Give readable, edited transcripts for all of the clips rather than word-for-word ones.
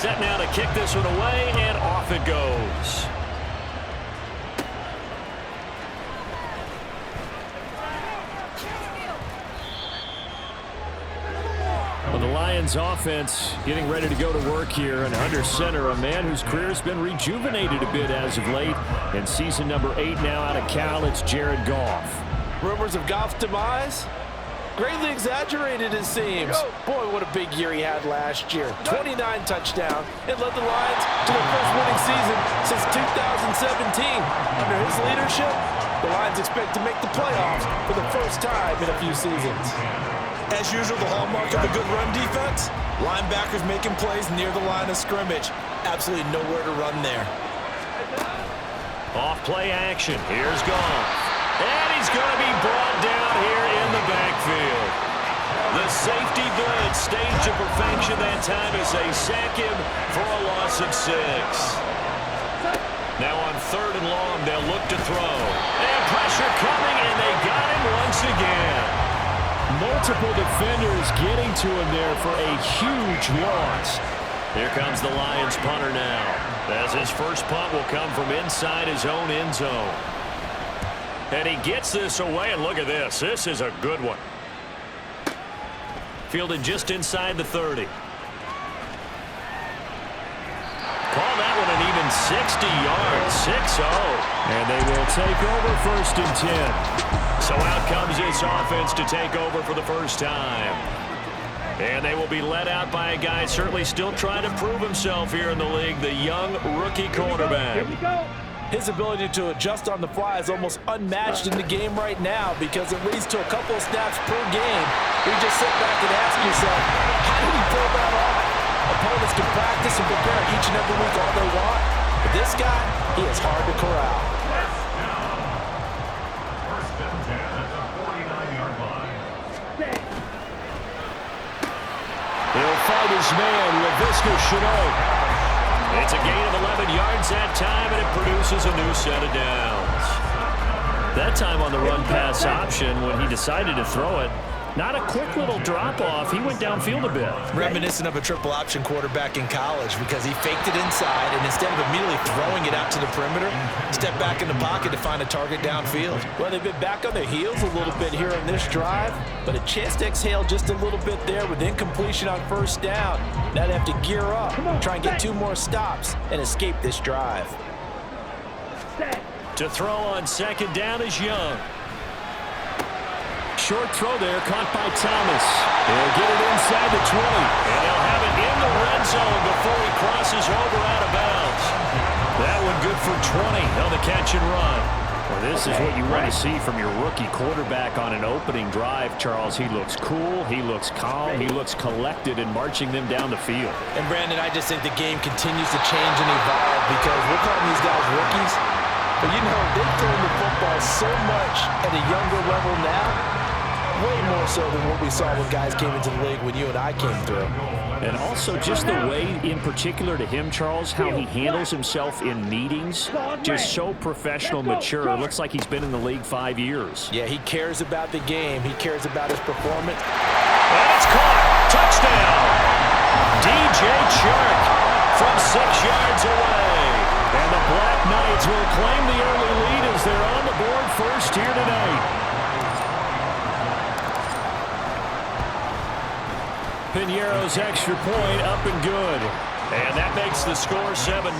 Set now to kick this one away, and off it goes. Well, the Lions offense getting ready to go to work here, and under center, a man whose career has been rejuvenated a bit as of late. In season number 8 now out of Cal, it's Jared Goff. Rumors of Goff's demise? Greatly exaggerated, it seems. Boy, what a big year he had last year. 29 touchdowns and led the Lions to their first winning season since 2017. Under his leadership, the Lions expect to make the playoffs for the first time in a few seasons. As usual, the hallmark of a good run defense, linebackers making plays near the line of scrimmage. Absolutely nowhere to run there. Off play action. Here's Goff. And he's going to be brought down here in the backfield. The safety blitz staged to perfection that time as they sack him for a loss of 6. Now on 3rd and long, they'll look to throw. And pressure coming, and they got him once again. Multiple defenders getting to him there for a huge loss. Here comes the Lions punter now, as his first punt will come from inside his own end zone. And he gets this away, and look at this. This is a good one. Fielded just inside the 30. Call that one an even 60 yards, 6-0. And they will take over 1st and 10. So out comes this offense to take over for the first time. And they will be led out by a guy certainly still trying to prove himself here in the league, the young rookie quarterback. His ability to adjust on the fly is almost unmatched in the game right now because it leads to a couple of snaps per game. You just sit back and ask yourself, how did he pull that off? Opponents can practice and prepare each and every week all they want. But this guy, he is hard to corral. He'll fight his man, LaVisca Chenault. It's a gain of 11 yards that time, and it produces a new set of downs. That time on the run-pass option, when he decided to throw it, not a quick little drop-off. He went downfield a bit. Reminiscent of a triple option quarterback in college because he faked it inside, and instead of immediately throwing it out to the perimeter, stepped back in the pocket to find a target downfield. Well, they've been back on their heels a little bit here in this drive, but a chance to exhale just a little bit there with incompletion on 1st down. Now they have to gear up, try and get 2 more stops, and escape this drive. To throw on 2nd down is Young. Short throw there, caught by Thomas. They'll get it inside the 20. And they'll have it in the red zone before he crosses over out of bounds. That one good for 20 on the catch and run. Well, this is what you want to see from your rookie quarterback on an opening drive, Charles. He looks cool, he looks calm, he looks collected in marching them down the field. And, Brandon, I just think the game continues to change and evolve because we're calling these guys rookies. But, you know, they've thrown the football so much at a younger level now. Way more so than what we saw when guys came into the league when you and I came through. And also just the way, in particular to him, Charles, how he handles himself in meetings. Just so professional, mature. It looks like he's been in the league 5 years. Yeah, he cares about the game. He cares about his performance. And it's caught. Touchdown. DJ Chark from 6 yards away. And the Black Knights will claim the early lead as they're on the board first here tonight. Piñeiro's extra point up and good. And that makes the score 7-0.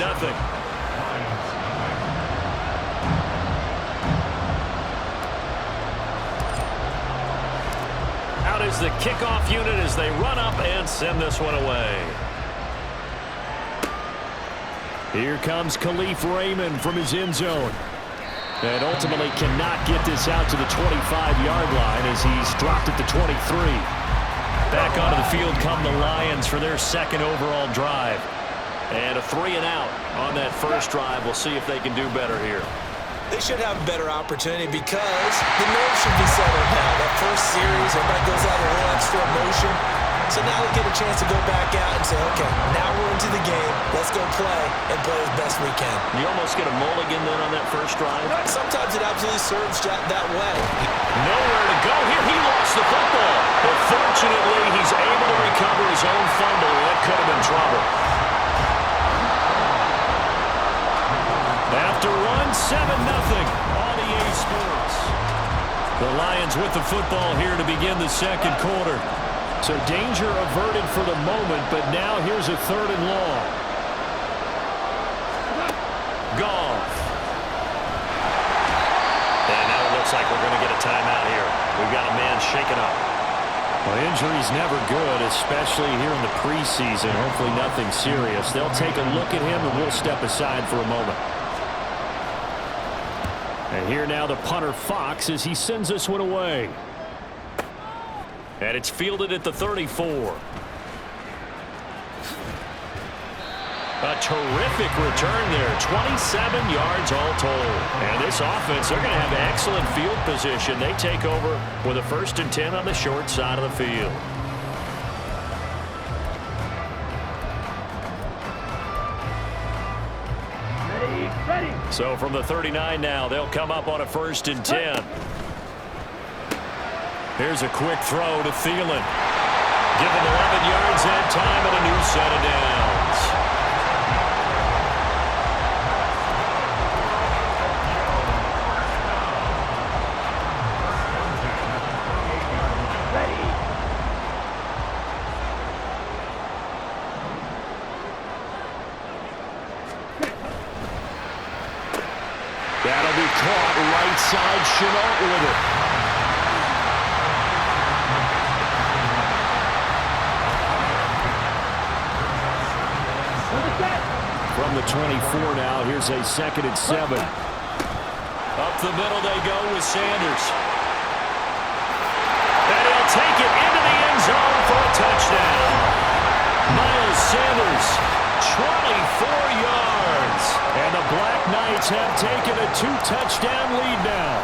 Out is the kickoff unit as they run up and send this one away. Here comes Khalif Raymond from his end zone. And ultimately cannot get this out to the 25-yard line as he's dropped at the 23. Back onto the field come the Lions for their 2nd overall drive. And a 3 and out on that first drive. We'll see if they can do better here. They should have a better opportunity because the nerves should be settled now. That first series, everybody goes out a little extra emotion. So now we get a chance to go back out and say, okay, now we're into the game. Let's go play and play as best we can. You almost get a mulligan then on that first drive. Sometimes it absolutely serves that way. Nowhere to go here. He lost the football. But fortunately, he's able to recover his own fumble. That could have been trouble. Lions with the football here to begin the second quarter. So danger averted for the moment, but now here's a 3rd and long. Goff. And now it looks like we're going to get a timeout here. We've got a man shaken up. Well, injury's never good, especially here in the preseason. Hopefully nothing serious. They'll take a look at him, and we'll step aside for a moment. And here now the punter, Fox, as he sends this one away. And it's fielded at the 34. A terrific return there. 27 yards all told. And this offense, they're going to have excellent field position. They take over with a 1st and 10 on the short side of the field. Ready. So from the 39 now, they'll come up on a 1st and 10. Here's a quick throw to Thielen. Given 11 yards that time and a new set of downs. That'll be caught right side. Chenault with it. From the 24 now, here's a 2nd and 7. Up the middle they go with Sanders. And he'll take it into the end zone for a touchdown. Miles Sanders, 24 yards. And the Black Knights have taken a 2-touchdown lead now.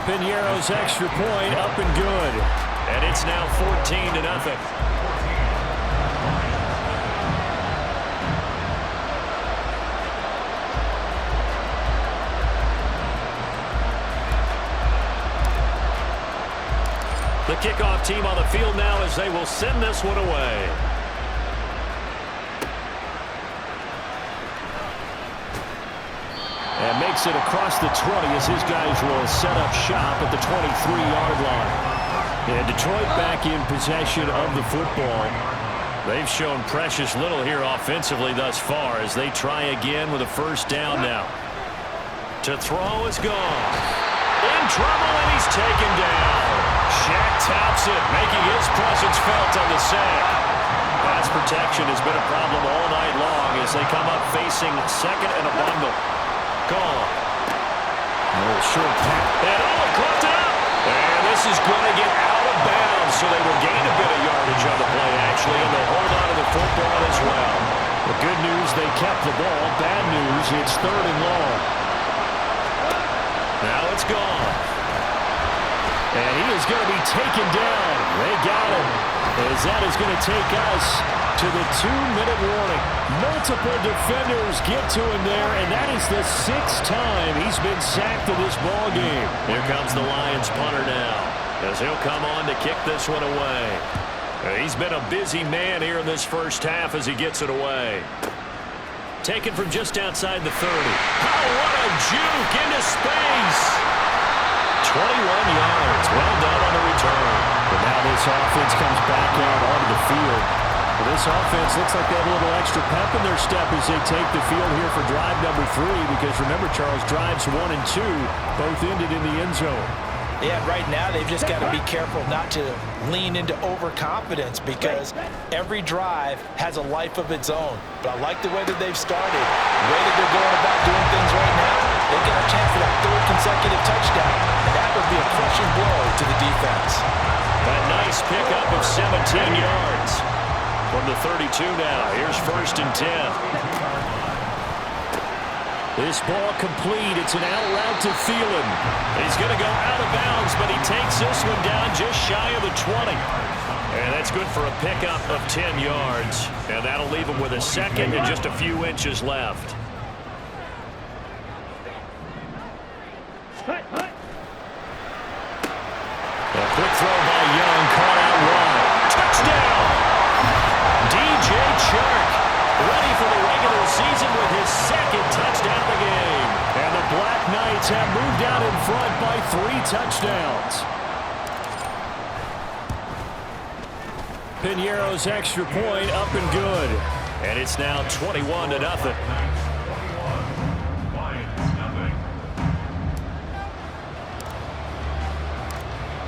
Piñeiro's extra point up and good. And it's now 14-0. The kickoff team on the field now as they will send this one away. And makes it across the 20 as his guys will set up shop at the 23-yard line. And Detroit back in possession of the football. They've shown precious little here offensively thus far as they try again with a 1st down now. To throw is gone. In trouble, and he's taken down. Shaq taps it, making his presence felt on the sack. Pass protection has been a problem all night long as they come up facing 2nd and a bundle. Gone. Short pass. And he caught it up. And this is going to get out of bounds, so they will gain a bit of yardage on the play, actually, and they'll hold on to the football as well. The good news, they kept the ball. Bad news, it's 3rd and long. Now it's gone. And he is going to be taken down. They got him. As that is going to take us to the 2-minute warning. Multiple defenders get to him there, and that is the 6th time he's been sacked in this ball game. Here comes the Lions punter now as he'll come on to kick this one away. He's been a busy man here in this 1st half as he gets it away. Taken from just outside the 30. Oh, what a juke into space. 21 yards. Well done on the return. But now this offense comes back out onto the field. Well, this offense looks like they have a little extra pep in their step as they take the field here for drive number 3. Because remember, Charles, drives 1 and 2 both ended in the end zone. Yeah, right now they've just got to be careful not to lean into overconfidence because every drive has a life of its own. But I like the way that they've started. The way that they're going about doing things right now, they've got a chance for that 3rd consecutive touchdown. And that would be a crushing blow to the defense. A nice pickup of 17 yards. From the 32 now, here's 1st and 10. This ball complete. It's an out route to Thielen. He's going to go out of bounds, but he takes this one down just shy of the 20. And that's good for a pickup of 10 yards. And that'll leave him with a 2nd and just a few inches left. A quick throw by Young, caught out wide. Touchdown! DJ Chark ready for the regular season with his 2nd touchdown of the game. And the Black Knights have moved out in front by 3 touchdowns. Piñeiro's extra point up and good. And it's now 21-0.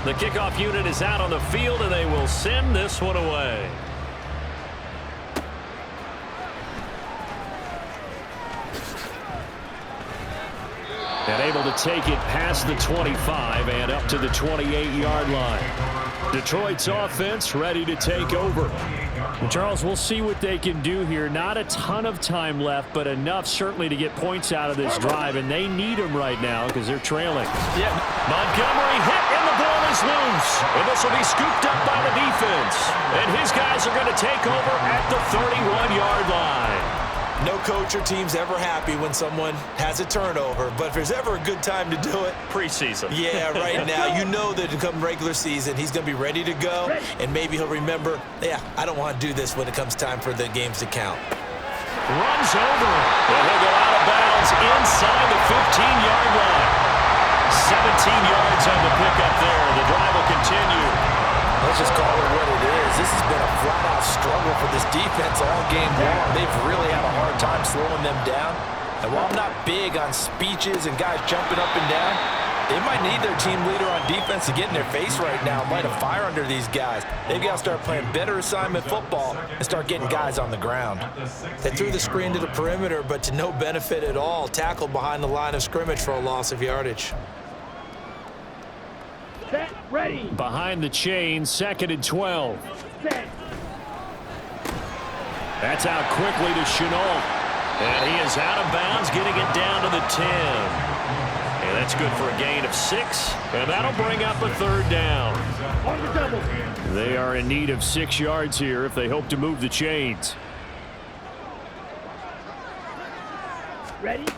The kickoff unit is out on the field, and they will send this one away. And able to take it past the 25 and up to the 28-yard line. Detroit's offense ready to take over. Well, Charles, we'll see what they can do here. Not a ton of time left, but enough certainly to get points out of this drive, and they need them right now because they're trailing. Yeah, Montgomery hit, and the ball is loose. And this will be scooped up by the defense. And his guys are going to take over at the 31-yard line. No coach or team's ever happy when someone has a turnover, but if there's ever a good time to do it, Preseason. yeah, right now, you know that come regular season, he's going to be ready to go, and maybe he'll remember, yeah, I don't want to do this when it comes time for the games to count. Runs over, and he'll go out of bounds inside the 15-yard line. 17 yards on the pickup there. The drive will continue. Let's just call it what it is. This has been a flat-out struggle for this defense all game long. They've really had a hard time slowing them down. And while I'm not big on speeches and guys jumping up and down, they might need their team leader on defense to get in their face right now and light a fire under these guys. They've got to start playing better assignment football and start getting guys on the ground. They threw the screen to the perimeter, but to no benefit at all. Tackled behind the line of scrimmage for a loss of yardage. Set, ready. Behind the chain, 2nd and 12. Set. That's out quickly to Chenault. And he is out of bounds, getting it down to the 10. And that's good for a gain of 6. And that'll bring up a 3rd down. On the double. They are in need of 6 yards here if they hope to move the chains. Ready. To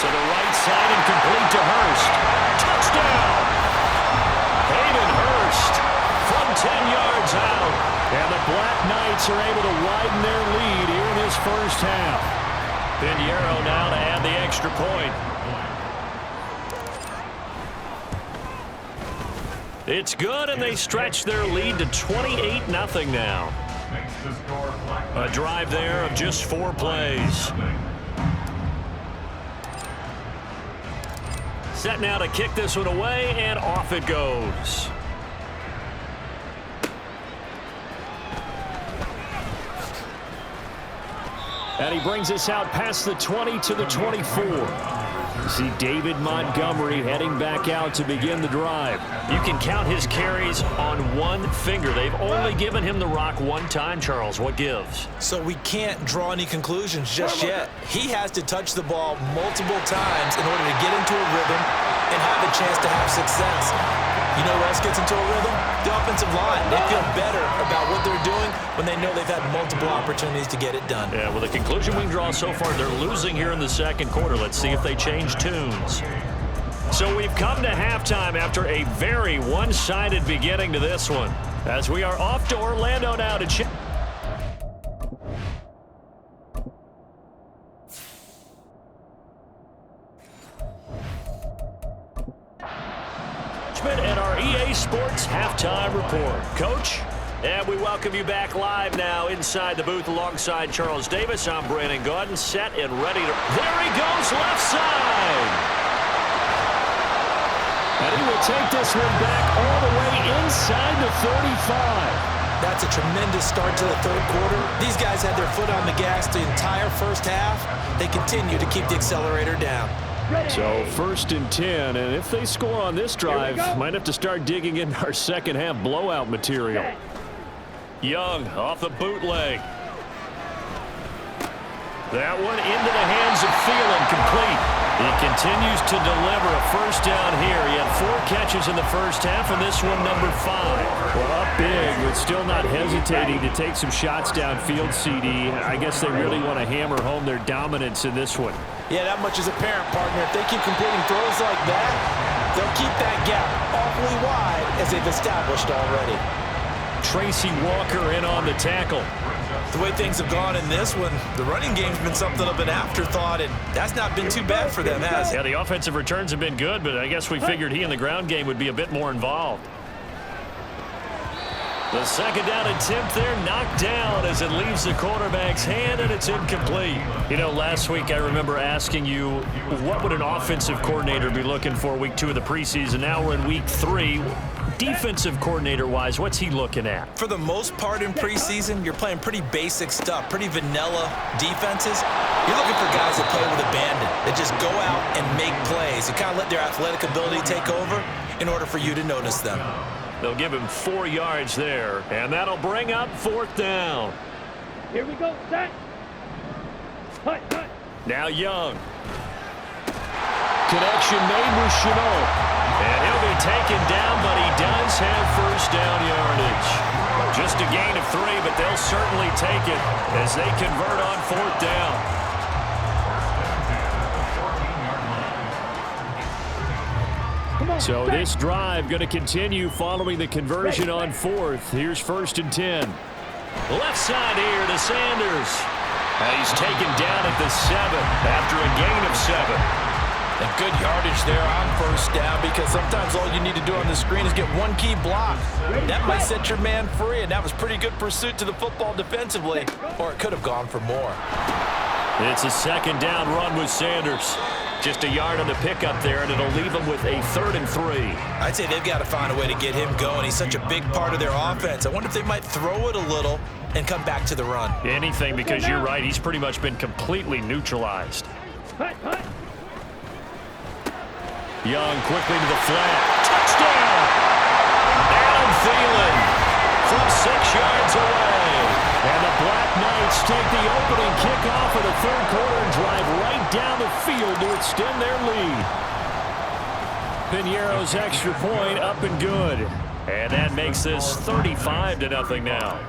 the right side and complete to Hurst. Touchdown! Hayden Hurst from 10 yards out. And the Black Knights are able to widen their lead here in this first half. Piñeiro now to add the extra point. It's good, and they stretch their lead to 28-0 now. A drive there of just 4 plays. Set now to kick this one away, and off it goes. And he brings us out past the 20 to the 24. You see David Montgomery heading back out to begin the drive. You can count his carries on one finger. They've only given him the rock one time, Charles. What gives? So we can't draw any conclusions just yet. He has to touch the ball multiple times in order to get into a rhythm and have a chance to have success. You know who else gets into a rhythm? The offensive line. They feel better about what they're doing when they know they've had multiple opportunities to get it done. Yeah, well, the conclusion we can draw so far, they're losing here in the 2nd quarter. Let's see if they change tunes. So we've come to halftime after a very one-sided beginning to this one, as we are off to Orlando now to check. And our EA Sports halftime report. Coach, and we welcome you back live now inside the booth alongside Charles Davis. I'm Brandon Gaudin, set and ready to... There he goes, left side! And he will take this one back all the way inside the 35. That's a tremendous start to the 3rd quarter. These guys had their foot on the gas the entire first half. They continue to keep the accelerator down. So 1st and 10, and if they score on this drive, might have to start digging in our 2nd half blowout material. Young off the bootleg. That one into the hands of Thielen, complete. He continues to deliver a first down here. He had 4 catches in the first half, and this one number 5. Well, up big, but still not hesitating to take some shots downfield, CD. I guess they really want to hammer home their dominance in this one. Yeah, that much is apparent, partner. If they keep completing throws like that, they'll keep that gap awfully wide as they've established already. Tracy Walker in on the tackle. The way things have gone in this one, the running game's been something of an afterthought, and that's not been too bad for them, has it? Yeah, the offensive returns have been good, but I guess we figured he in the ground game would be a bit more involved. The second down attempt there knocked down as it leaves the quarterback's hand, and it's incomplete. You know, last week I remember asking you, what would an offensive coordinator be looking for week 2 of the preseason? Now we're in week 3. Defensive coordinator-wise, what's he looking at? For the most part in preseason, you're playing pretty basic stuff, pretty vanilla defenses. You're looking for guys that play with abandon, that just go out and make plays. You kind of let their athletic ability take over in order for you to notice them. They'll give him 4 yards there, and that'll bring up 4th down. Here we go. Set. Hut, hut. Now Young. Connection made with Chenault. And he'll be taken down, but he does have first down yardage. Just a gain of 3, but they'll certainly take it as they convert on 4th down. So this drive going to continue following the conversion on 4th. Here's 1st and 10. Left side here to Sanders. He's taken down at the 7 after a gain of 7. And good yardage there on 1st down, because sometimes all you need to do on the screen is get one key block. That might set your man free, and that was pretty good pursuit to the football defensively, or it could have gone for more. It's a 2nd down run with Sanders. Just a yard on the pickup there, and it'll leave him with a 3rd and 3. I'd say they've got to find a way to get him going. He's such a big part of their offense. I wonder if they might throw it a little and come back to the run. Anything, because you're right. He's pretty much been completely neutralized. Hut, hut. Young quickly to the flat. Touchdown! Adam Thielen from 6 yards away. And the Black Knights take the opening kickoff of the 3rd quarter and drive right down the field to extend their lead. Piñeiro's extra point up and good. And that makes this 35-0 now.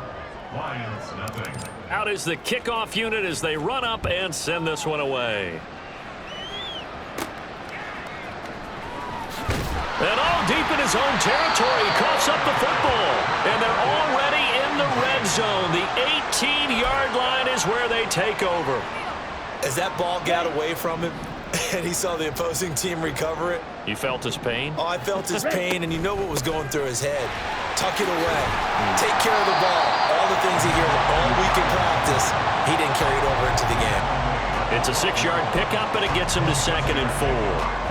Out is the kickoff unit as they run up and send this one away. And all deep in his own territory, he coughs up the football. And they're already in the red zone. The 18-yard line is where they take over. As that ball got away from him and he saw the opposing team recover it. You felt his pain? Oh, I felt his pain, and you know what was going through his head. Tuck it away. Take care of the ball. All the things he hears all week in practice, he didn't carry it over into the game. It's a 6-yard pickup, and it gets him to 2nd and 4.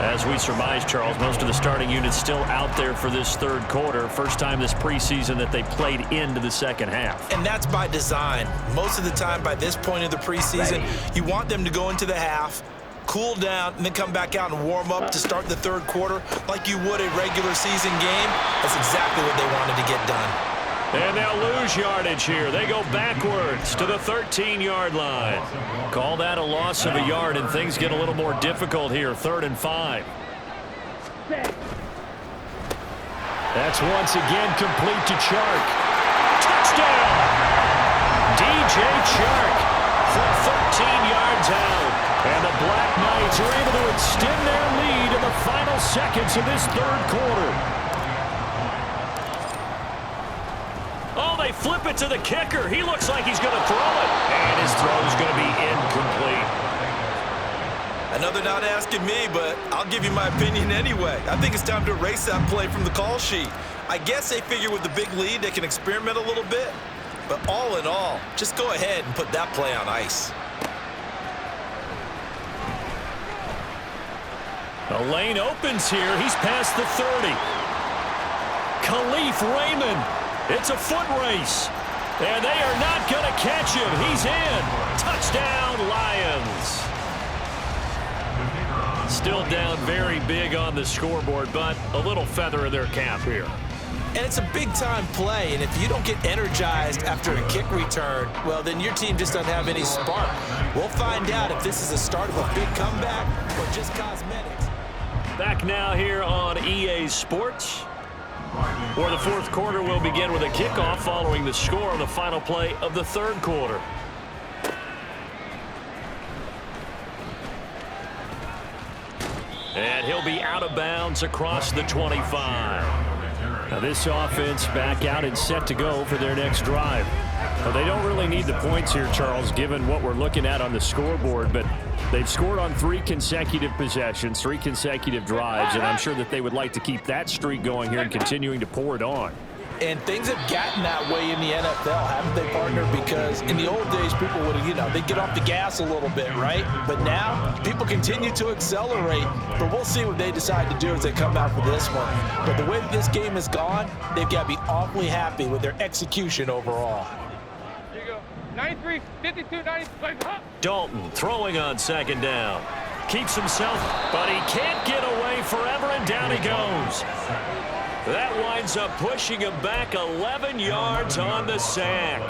As we surmise, Charles, most of the starting units still out there for this 3rd quarter. First time this preseason that they played into the 2nd half. And that's by design. Most of the time by this point of the preseason, you want them to go into the half, cool down, and then come back out and warm up to start the 3rd quarter like you would a regular season game. That's exactly what they wanted to get done. And they'll lose yardage here. They go backwards to the 13-yard line. Call that a loss of a yard, and things get a little more difficult here. 3rd and 5. That's once again complete to Chark. Touchdown! DJ Chark from 13 yards out. And the Black Knights are able to extend their lead in the final seconds of this 3rd quarter. Oh, they flip it to the kicker. He looks like he's going to throw it. And his throw is going to be incomplete. Another not asking me, but I'll give you my opinion anyway. I think it's time to erase that play from the call sheet. I guess they figure with the big lead they can experiment a little bit. But all in all, just go ahead and put that play on ice. The lane opens here. He's past the 30. Khalif Raymond. It's a foot race. And they are not going to catch him. He's in. Touchdown, Lions. Still down very big on the scoreboard, but a little feather in their cap here. And it's a big-time play, and if you don't get energized after a kick return, well, then your team just doesn't have any spark. We'll find out if this is the start of a big comeback or just cosmetics. Back now here on EA Sports, where the 4th quarter will begin with a kickoff following the score on the final play of the 3rd quarter. And he'll be out of bounds across the 25. Now this offense back out and set to go for their next drive. Well, they don't really need the points here, Charles, given what we're looking at on the scoreboard, but they've scored on 3 consecutive possessions, 3 consecutive drives, and I'm sure that they would like to keep that streak going here and continuing to pour it on. And things have gotten that way in the NFL, haven't they, partner? Because in the old days, people would have, they'd get off the gas a little bit, right? But now, people continue to accelerate. But we'll see what they decide to do as they come out for this one. But the way that this game has gone, they've got to be awfully happy with their execution overall. Here you go. 93, 52, 93. Dalton throwing on second down. Keeps himself, but he can't get away forever, and down he goes. That winds up pushing him back 11 yards on the sack.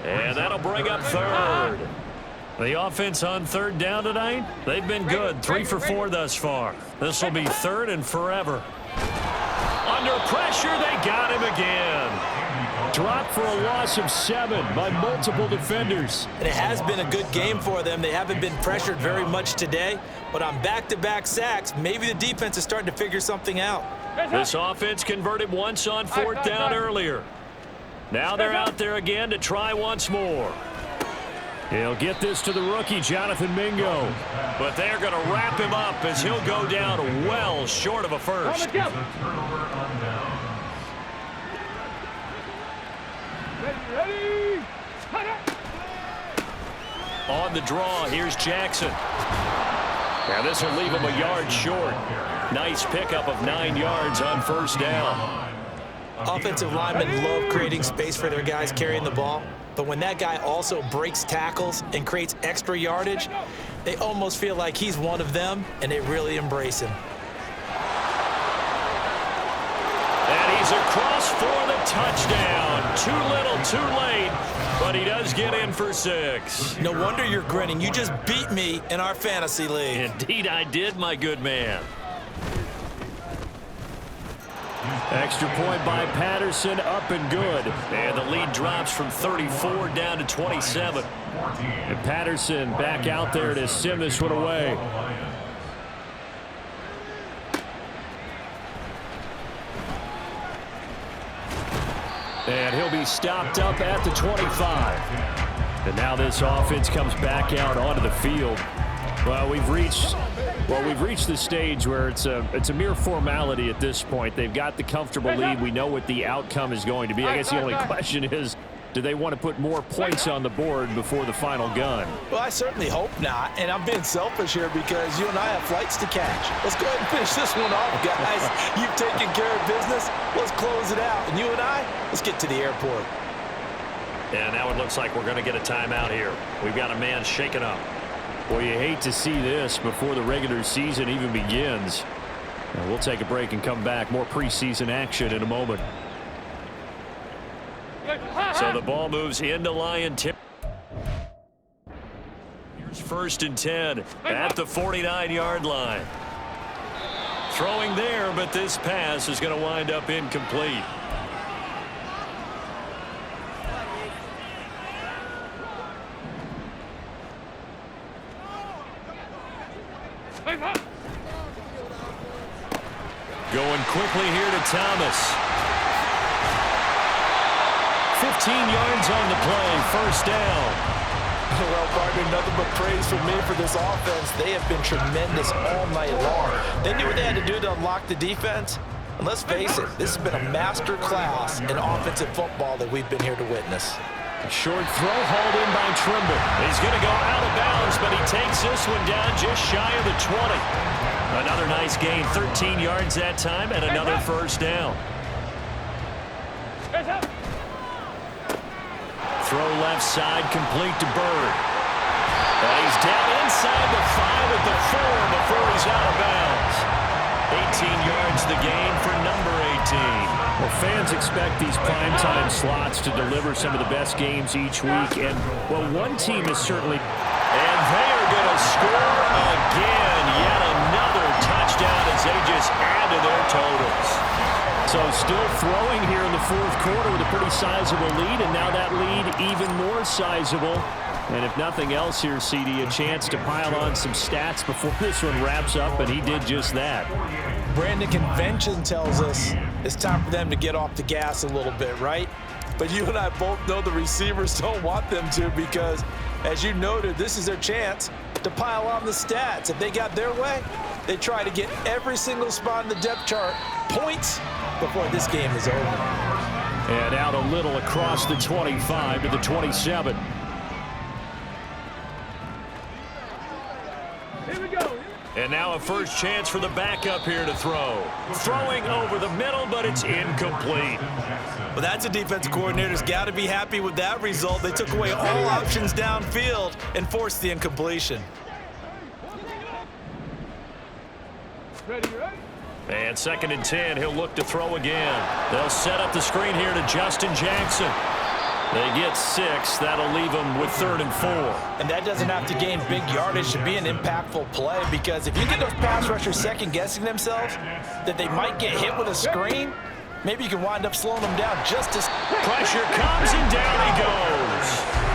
And that'll bring up third. The offense on third down tonight, they've been good. 3 for 4 thus far. This will be third and forever. Under pressure, they got him again. Dropped for a loss of 7 by multiple defenders. And it has been a good game for them. They haven't been pressured very much today. But on back-to-back sacks, maybe the defense is starting to figure something out. This offense converted once on 4th down earlier. Now they're out there again to try once more. He'll get this to the rookie, Jonathan Mingo. But they're going to wrap him up as he'll go down well short of a first. Ready. On the draw, here's Jackson. Now this will leave him a yard short. Nice pickup of 9 yards on first down. Offensive linemen love creating space for their guys carrying the ball. But when that guy also breaks tackles and creates extra yardage, they almost feel like he's one of them, and they really embrace him. And he's across for the touchdown. Too little, too late, but he does get in for 6. No wonder you're grinning. You just beat me in our fantasy league. Indeed I did, my good man. Extra point by Patterson, up and good. And the lead drops from 34 down to 27. And Patterson back out there to send this one away. And he'll be stopped up at the 25. And now this offense comes back out onto the field. Well, we've reached the stage where it's a mere formality at this point. They've got the comfortable lead. We know what the outcome is going to be. I guess the only question is, do they want to put more points on the board before the final gun? Well, I certainly hope not. And I'm being selfish here because you and I have flights to catch. Let's go ahead and finish this one off, guys. You've taken care of business. Let's close it out. And you and I, let's get to the airport. And now it looks like we're going to get a timeout here. We've got a man shaken up. Well, you hate to see this before the regular season even begins. And we'll take a break and come back. More preseason action in a moment. So the ball moves into Lion territory. Here's 1st and 10 at the 49-yard line. Throwing there, but this pass is going to wind up incomplete. Going quickly here to Thomas. 15 yards on the play, 1st down. Well, partner, nothing but praise from me for this offense. They have been tremendous all night long. They knew what they had to do to unlock the defense. And let's face it, this has been a master class in offensive football that we've been here to witness. A short throw hauled in by Trimble. He's going to go out of bounds, but he takes this one down just shy of the 20. Another nice gain, 13 yards that time, and another 1st down. Throw left side, complete to Bird. And he's down inside the 5 at the 4 before he's out of bounds. 18 yards the gain for number 18. Well, fans expect these primetime slots to deliver some of the best games each week. And, well, one team is certainly... And they are going to score again. Yet another touchdown as they just add to their totals. So still throwing here in the 4th quarter with a pretty sizable lead, and now that lead even more sizable. And if nothing else here, CD, a chance to pile on some stats before this one wraps up, and he did just that. Brandon, convention tells us it's time for them to get off the gas a little bit, right? But you and I both know the receivers don't want them to because, as you noted, this is their chance to pile on the stats. If they got their way, they try to get every single spot in the depth chart points before this game is over. And out a little across the 25 to the 27. Here we go. And now a first chance for the backup here to throw. Throwing over the middle, but it's incomplete. Well, that's a defensive coordinator's got to be happy with that result. They took away all options downfield and forced the incompletion. Ready, ready? And 2nd and 10, he'll look to throw again. They'll set up the screen here to Justin Jackson. They get 6. That'll leave them with 3rd and 4. And that doesn't have to gain big yardage to be an impactful play, because if you get those pass rushers second-guessing themselves that they might get hit with a screen, maybe you can wind up slowing them down just as... Pressure comes and down he goes.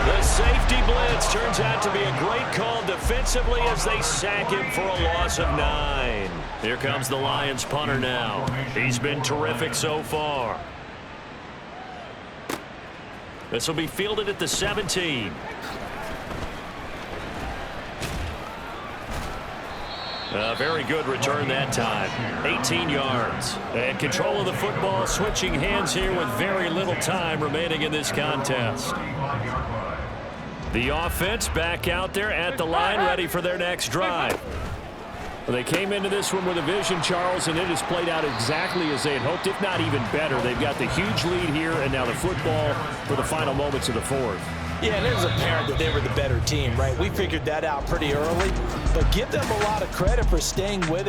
The safety blitz turns out to be a great call defensively as they sack him for a loss of 9. Here comes the Lions punter now. He's been terrific so far. This will be fielded at the 17. A very good return that time. 18 yards. And control of the football, switching hands here with very little time remaining in this contest. The offense back out there at the line, ready for their next drive. Well, they came into this one with a vision, Charles, and it has played out exactly as they had hoped, if not even better. They've got the huge lead here, and now the football for the final moments of the 4th. Yeah, and it was apparent that they were the better team, right? We figured that out pretty early, but give them a lot of credit for staying with it.